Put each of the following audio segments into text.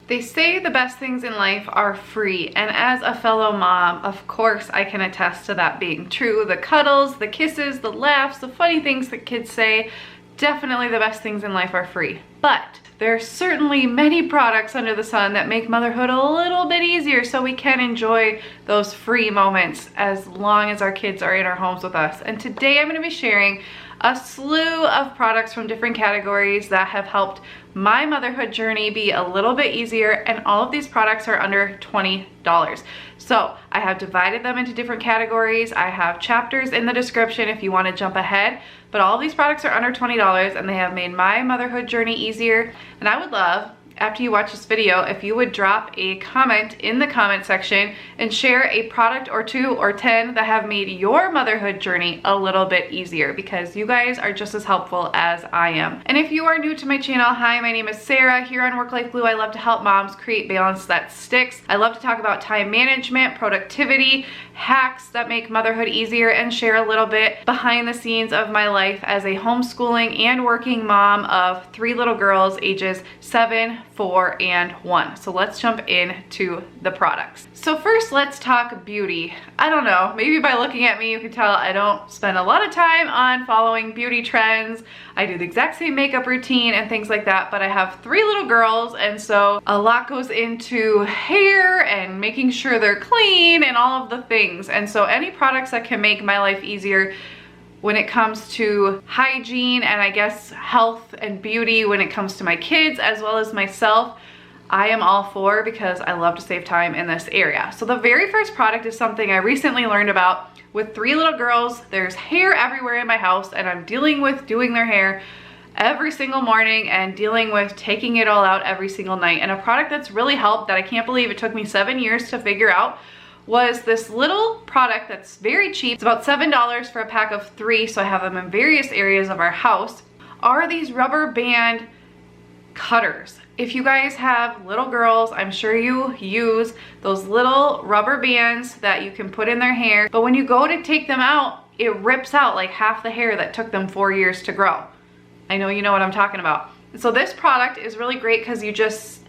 They say the best things in life are free, and as a fellow mom, of course I can attest to that being true. The cuddles, the kisses, the laughs, the funny things that kids say, definitely the best things in life are free. But there are certainly many products under the sun that make motherhood a little bit easier so we can enjoy those free moments as long as our kids are in our homes with us. And today I'm going to be sharing a slew of products from different categories that have helped my motherhood journey be a little bit easier, and all of these products are under $20. So I have divided them into different categories. I have chapters in the description if you want to jump ahead, but all of these products are under $20 and they have made my motherhood journey easier. And I would love, after you watch this video, if you would drop a comment in the comment section and share a product or 2 or 10 that have made your motherhood journey a little bit easier, because you guys are just as helpful as I am. And if you are new to my channel, hi, my name is Sarah. Here on Work Life Glue, I love to help moms create balance that sticks. I love to talk about time management, productivity, hacks that make motherhood easier, and share a little bit behind the scenes of my life as a homeschooling and working mom of 3 little girls ages 7, 4, and 1. So let's jump into the products. So first, let's talk beauty. I don't know, maybe by looking at me you can tell I don't spend a lot of time on following beauty trends. I do the exact same makeup routine and things like that, but I have 3 little girls, and so a lot goes into hair and making sure they're clean and all of the things. And so any products that can make my life easier when it comes to hygiene and I guess health and beauty when it comes to my kids as well as myself, I am all for, because I love to save time in this area. So the very first product is something I recently learned about. With 3 little girls, there's hair everywhere in my house, and I'm dealing with doing their hair every single morning and dealing with taking it all out every single night. And a product that's really helped, that I can't believe it took me 7 years to figure out, was this little product that's very cheap. It's about $7 for a pack of 3, so I have them in various areas of our house, are these rubber band cutters. If you guys have little girls, I'm sure you use those little rubber bands that you can put in their hair, but when you go to take them out, it rips out like half the hair that took them 4 years to grow. I know you know what I'm talking about. So this product is really great because you just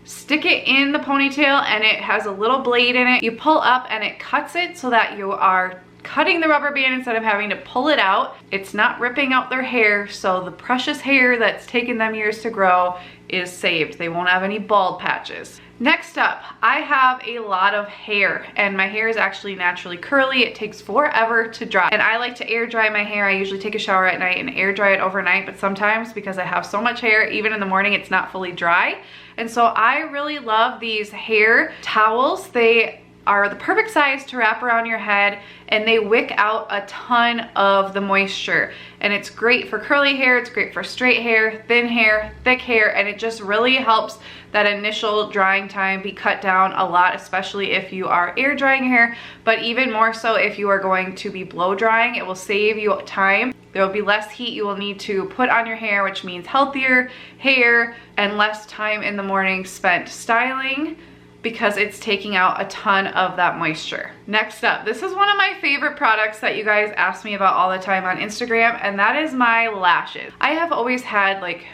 stick it in the ponytail and it has a little blade in it. You pull up and it cuts it so that you are cutting the rubber band instead of having to pull it out. It's not ripping out their hair, so the precious hair that's taken them years to grow is saved. They won't have any bald patches. Next up, I have a lot of hair, and my hair is actually naturally curly. It takes forever to dry, and I like to air dry my hair. I usually take a shower at night and air dry it overnight, but sometimes because I have so much hair, even in the morning, it's not fully dry. And so I really love these hair towels. They are the perfect size to wrap around your head, and they wick out a ton of the moisture. And it's great for curly hair, it's great for straight hair, thin hair, thick hair, and it just really helps that initial drying time be cut down a lot, especially if you are air drying hair, but even more so if you are going to be blow drying. It will save you time. There will be less heat you will need to put on your hair, which means healthier hair and less time in the morning spent styling, because it's taking out a ton of that moisture. Next up, this is one of my favorite products that you guys ask me about all the time on Instagram, and that is my lashes. I have always had like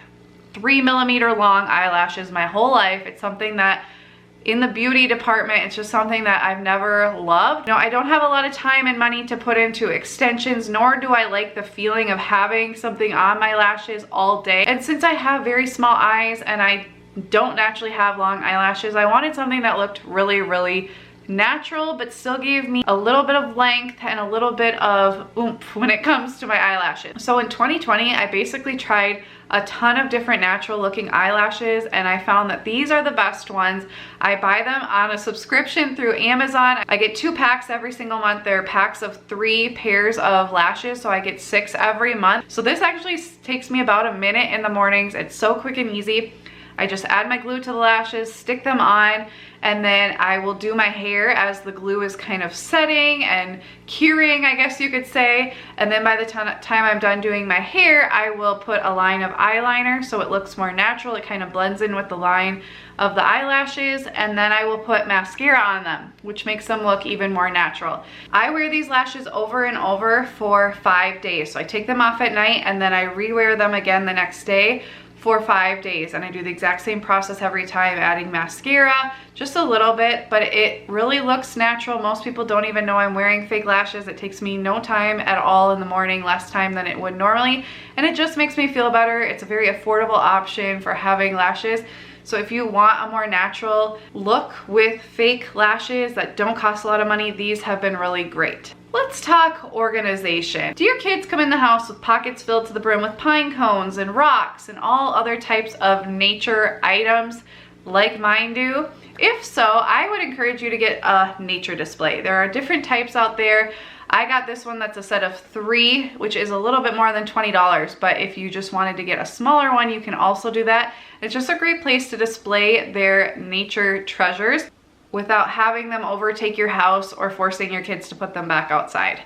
3mm long eyelashes my whole life. It's something that in the beauty department, it's just something that I've never loved. You know, I don't have a lot of time and money to put into extensions, nor do I like the feeling of having something on my lashes all day. And since I have very small eyes and I don't naturally have long eyelashes, I wanted something that looked really, really natural, but still gave me a little bit of length and a little bit of oomph when it comes to my eyelashes. So in 2020, I basically tried a ton of different natural looking eyelashes, and I found that these are the best ones. I buy them on a subscription through Amazon. I get 2 packs every single month. They're packs of 3 pairs of lashes, so I get 6 every month. So this actually takes me about a minute in the mornings. It's so quick and easy. I just add my glue to the lashes, stick them on, and then I will do my hair as the glue is kind of setting and curing, I guess you could say. And then by the time I'm done doing my hair, I will put a line of eyeliner so it looks more natural. It kind of blends in with the line of the eyelashes, and then I will put mascara on them, which makes them look even more natural. I wear these lashes over and over for 5 days. So I take them off at night and then I re-wear them again the next day for 5 days, and I do the exact same process every time, adding mascara, just a little bit, but it really looks natural. Most people don't even know I'm wearing fake lashes. It takes me no time at all in the morning, less time than it would normally, and it just makes me feel better. It's a very affordable option for having lashes. So if you want a more natural look with fake lashes that don't cost a lot of money, these have been really great. Let's talk organization. Do your kids come in the house with pockets filled to the brim with pine cones and rocks and all other types of nature items like mine do? If so, I would encourage you to get a nature display. There are different types out there. I got this one that's a set of 3, which is a little bit more than $20, but if you just wanted to get a smaller one, you can also do that. It's just a great place to display their nature treasures without having them overtake your house or forcing your kids to put them back outside.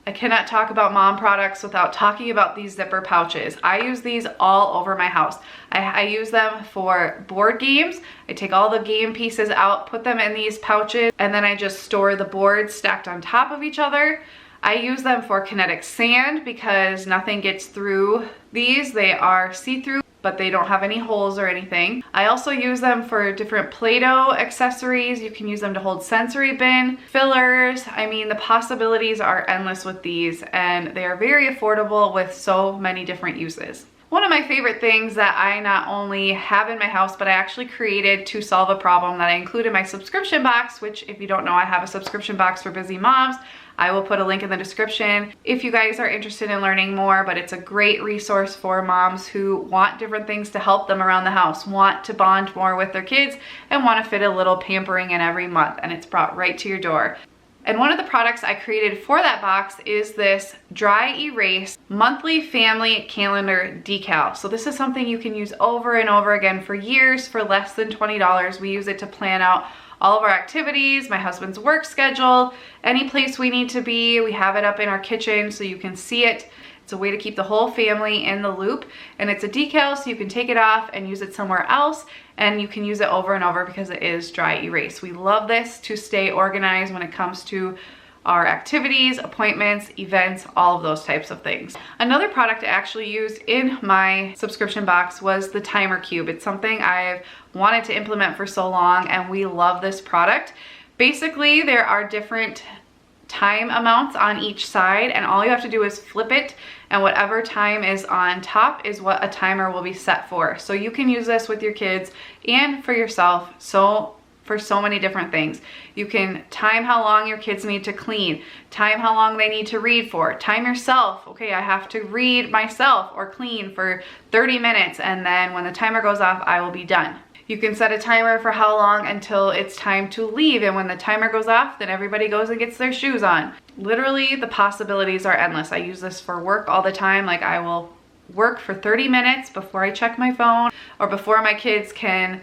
I cannot talk about mom products without talking about these zipper pouches. I use these all over my house. I use them for board games. I take all the game pieces out, put them in these pouches, and then I just store the boards stacked on top of each other. I use them for kinetic sand because nothing gets through these. They are see-through, but they don't have any holes or anything. I also use them for different Play-Doh accessories. You can use them to hold sensory bin, fillers. I mean, the possibilities are endless with these, and they are very affordable with so many different uses. One of my favorite things that I not only have in my house, but I actually created to solve a problem that I include in my subscription box, which if you don't know, I have a subscription box for busy moms. I will put a link in the description if you guys are interested in learning more, but it's a great resource for moms who want different things to help them around the house, want to bond more with their kids, and want to fit a little pampering in every month, and it's brought right to your door. And one of the products I created for that box is this dry erase monthly family calendar decal. So this is something you can use over and over again for years for less than $20. We use it to plan out all of our activities, my husband's work schedule, any place we need to be. We have it up in our kitchen so you can see it. It's a way to keep the whole family in the loop, and it's a decal so you can take it off and use it somewhere else, and you can use it over and over because it is dry erase. We love this to stay organized when it comes to our activities, appointments, events, all of those types of things. Another product I actually used in my subscription box was the timer cube. It's something I've wanted to implement for so long, and we love this product. Basically, there are different time amounts on each side, and all you have to do is flip it, and whatever time is on top is what a timer will be set for. So you can use this with your kids and for yourself for so many different things. You can time how long your kids need to clean, time how long they need to read for, time yourself. Okay, I have to read myself or clean for 30 minutes, and then when the timer goes off, I will be done. You can set a timer for how long until it's time to leave, and when the timer goes off, then everybody goes and gets their shoes on. Literally, the possibilities are endless. I use this for work all the time. Like, I will work for 30 minutes before I check my phone or before my kids can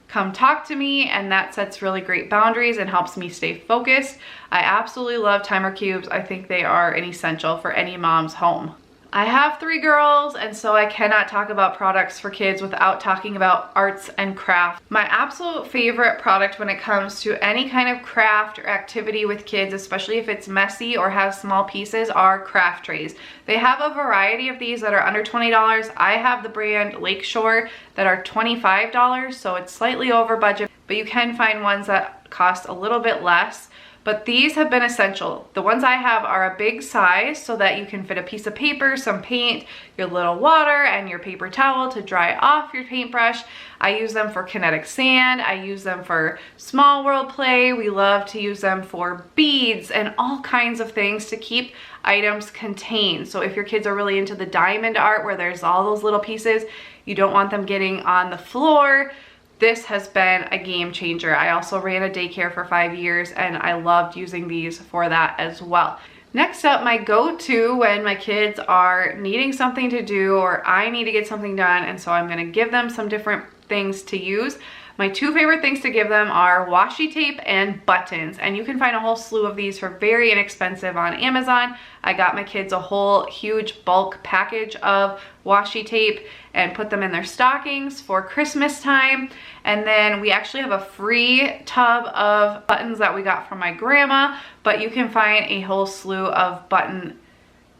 come talk to me, and that sets really great boundaries and helps me stay focused. I absolutely love timer cubes. I think they are an essential for any mom's home. I have 3 girls, and so I cannot talk about products for kids without talking about arts and crafts. My absolute favorite product when it comes to any kind of craft or activity with kids, especially if it's messy or has small pieces, are craft trays. They have a variety of these that are under $20. I have the brand Lakeshore that are $25, so it's slightly over budget, but you can find ones that cost a little bit less. But these have been essential. The ones I have are a big size so that you can fit a piece of paper, some paint, your little water, and your paper towel to dry off your paintbrush. I use them for kinetic sand. I use them for small world play. We love to use them for beads and all kinds of things to keep items contained. So if your kids are really into the diamond art where there's all those little pieces, you don't want them getting on the floor. This has been a game changer. I also ran a daycare for 5 years, and I loved using these for that as well. Next up, my go-to when my kids are needing something to do or I need to get something done, and so I'm gonna give them some different things to use. My 2 favorite things to give them are washi tape and buttons, and you can find a whole slew of these for very inexpensive on Amazon. I got my kids a whole huge bulk package of washi tape and put them in their stockings for Christmas time. And then we actually have a free tub of buttons that we got from my grandma, but you can find a whole slew of button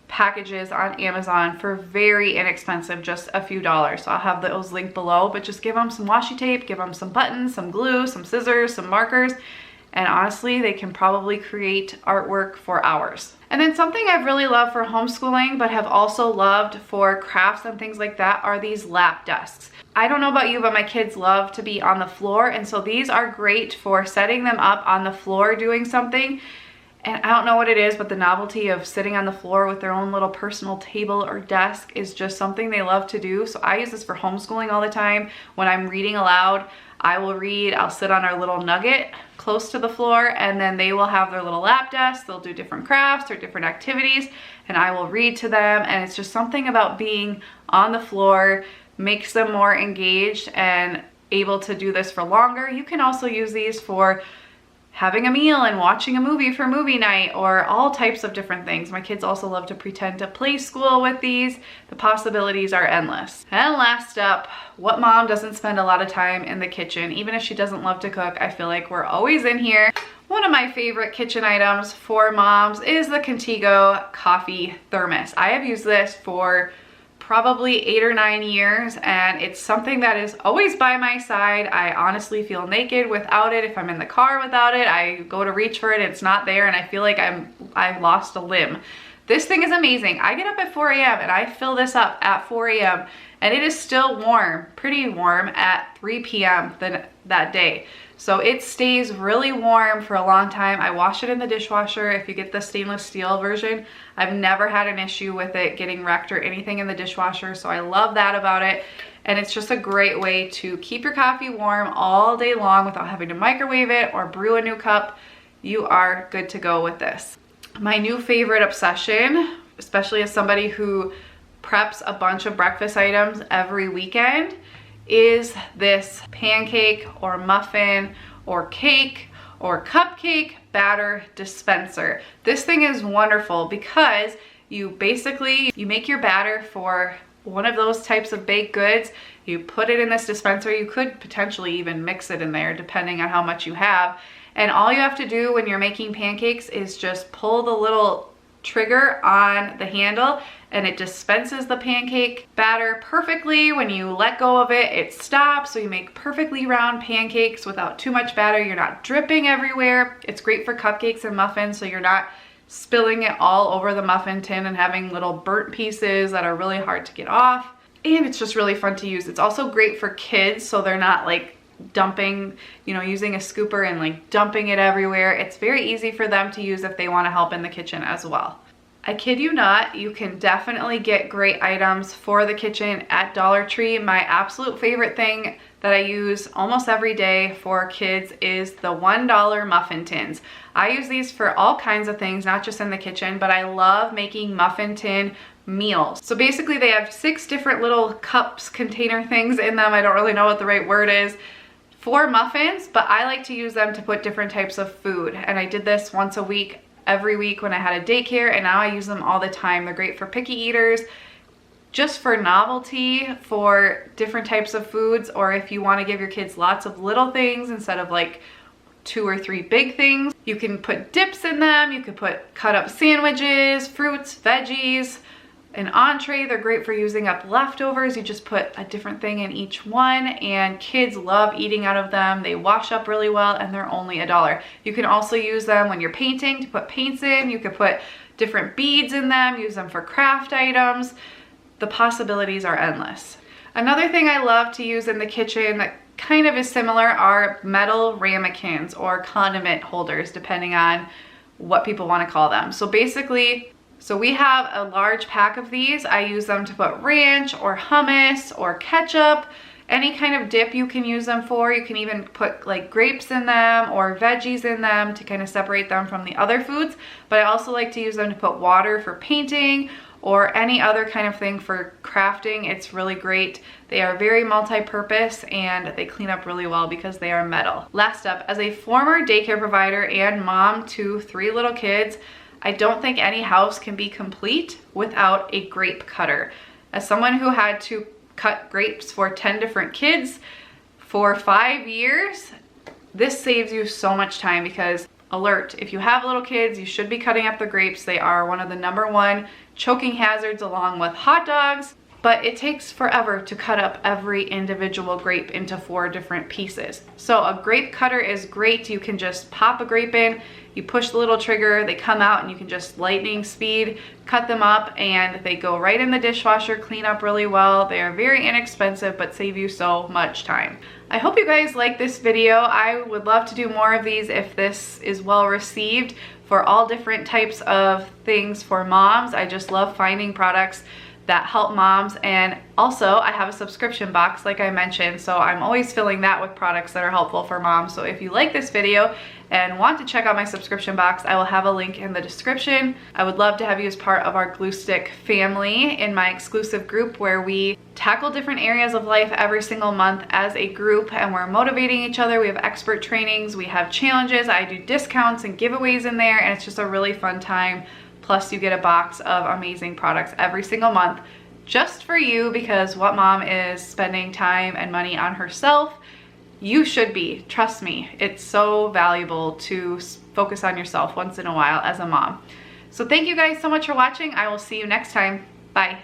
packages on Amazon for very inexpensive, just a few dollars. So I'll have those linked below, but just give them some washi tape, give them some buttons, some glue, some scissors, some markers, and honestly, they can probably create artwork for hours. And then something I've really loved for homeschooling, but have also loved for crafts and things like that, are these lap desks. I don't know about you, but my kids love to be on the floor, and so these are great for setting them up on the floor doing something. And I don't know what it is, but the novelty of sitting on the floor with their own little personal table or desk is just something they love to do. So I use this for homeschooling all the time. When I'm reading aloud, I will read, I'll sit on our little nugget close to the floor, and then they will have their little lap desk. They'll do different crafts or different activities, and I will read to them. And it's just something about being on the floor makes them more engaged and able to do this for longer. You can also use these for having a meal and watching a movie for movie night, or all types of different things. My kids also love to pretend to play school with these. The possibilities are endless. And last up, what mom doesn't spend a lot of time in the kitchen? Even if she doesn't love to cook, I feel like we're always in here. One of my favorite kitchen items for moms is the Contigo coffee thermos. I have used this for probably 8 or 9 years, and it's something that is always by my side. I honestly feel naked without it. If I'm in the car without it, I go to reach for it, it's not there, and I feel like I've lost a limb. This thing is amazing. I get up at 4 a.m. and I fill this up at 4 a.m. and it is still warm, pretty warm at 3 p.m. that day. So it stays really warm for a long time. I wash it in the dishwasher. If you get the stainless steel version, I've never had an issue with it getting wrecked or anything in the dishwasher. So I love that about it. And it's just a great way to keep your coffee warm all day long without having to microwave it or brew a new cup. You are good to go with this. My new favorite obsession, especially as somebody who preps a bunch of breakfast items every weekend, is this pancake or muffin or cake or cupcake batter dispenser. This thing is wonderful because you make your batter for one of those types of baked goods. You put it in this dispenser. You could potentially even mix it in there depending on how much you have. And all you have to do when you're making pancakes is just pull the little trigger on the handle, and it dispenses the pancake batter perfectly. When you let go of it, it stops, so you make perfectly round pancakes without too much batter. You're not dripping everywhere. It's great for cupcakes and muffins, so you're not spilling it all over the muffin tin and having little burnt pieces that are really hard to get off. And it's just really fun to use. It's also great for kids, so they're not like dumping, using a scooper and like dumping it everywhere. It's very easy for them to use if they want to help in the kitchen as well. I kid you not, you can definitely get great items for the kitchen at Dollar Tree. My absolute favorite thing that I use almost every day for kids is the $1 muffin tins. I use these for all kinds of things, not just in the kitchen, but I love making muffin tin meals. So basically they have 6 different little cups, container things in them. I don't really know what the right word is for muffins, but I like to use them to put different types of food. And I did this once a week, every week when I had a daycare, and now I use them all the time. They're great for picky eaters, just for novelty, for different types of foods, or if you want to give your kids lots of little things instead of like 2 or 3 big things. You can put dips in them, you could put cut up sandwiches, fruits, veggies, an entree. They're great for using up leftovers. You just put a different thing in each one, and kids love eating out of them. They wash up really well, and they're only $1. You can also use them when you're painting to put paints in. You could put different beads in them, use them for craft items. The possibilities are endless. Another thing I love to use in the kitchen that kind of is similar are metal ramekins or condiment holders, depending on what people want to call them. So we have a large pack of these. I use them to put ranch or hummus or ketchup, any kind of dip you can use them for. You can even put like grapes in them or veggies in them to kind of separate them from the other foods. But I also like to use them to put water for painting or any other kind of thing for crafting. It's really great. They are very multi-purpose and they clean up really well because they are metal. Last up, as a former daycare provider and mom to 3 little kids, I don't think any house can be complete without a grape cutter. As someone who had to cut grapes for 10 different kids for 5 years, this saves you so much time because alert. If you have little kids, you should be cutting up the grapes. They are one of the #1 choking hazards along with hot dogs, but it takes forever to cut up every individual grape into 4 different pieces. So a grape cutter is great. You can just pop a grape in, you push the little trigger, they come out, and you can just lightning speed cut them up, and they go right in the dishwasher, clean up really well. They are very inexpensive, but save you so much time. I hope you guys like this video. I would love to do more of these if this is well received, for all different types of things for moms. I just love finding products that help moms, and also I have a subscription box like I mentioned, so I'm always filling that with products that are helpful for moms. So if you like this video and want to check out my subscription box, I will have a link in the description. I would love to have you as part of our Glue Stick family in my exclusive group, where we tackle different areas of life every single month as a group, and we're motivating each other. We have expert trainings, we have challenges, I do discounts and giveaways in there, and it's just a really fun time. Plus you get a box of amazing products every single month just for you, because what mom is spending time and money on herself? You should be, trust me. It's so valuable to focus on yourself once in a while as a mom. So thank you guys so much for watching. I will see you next time. Bye.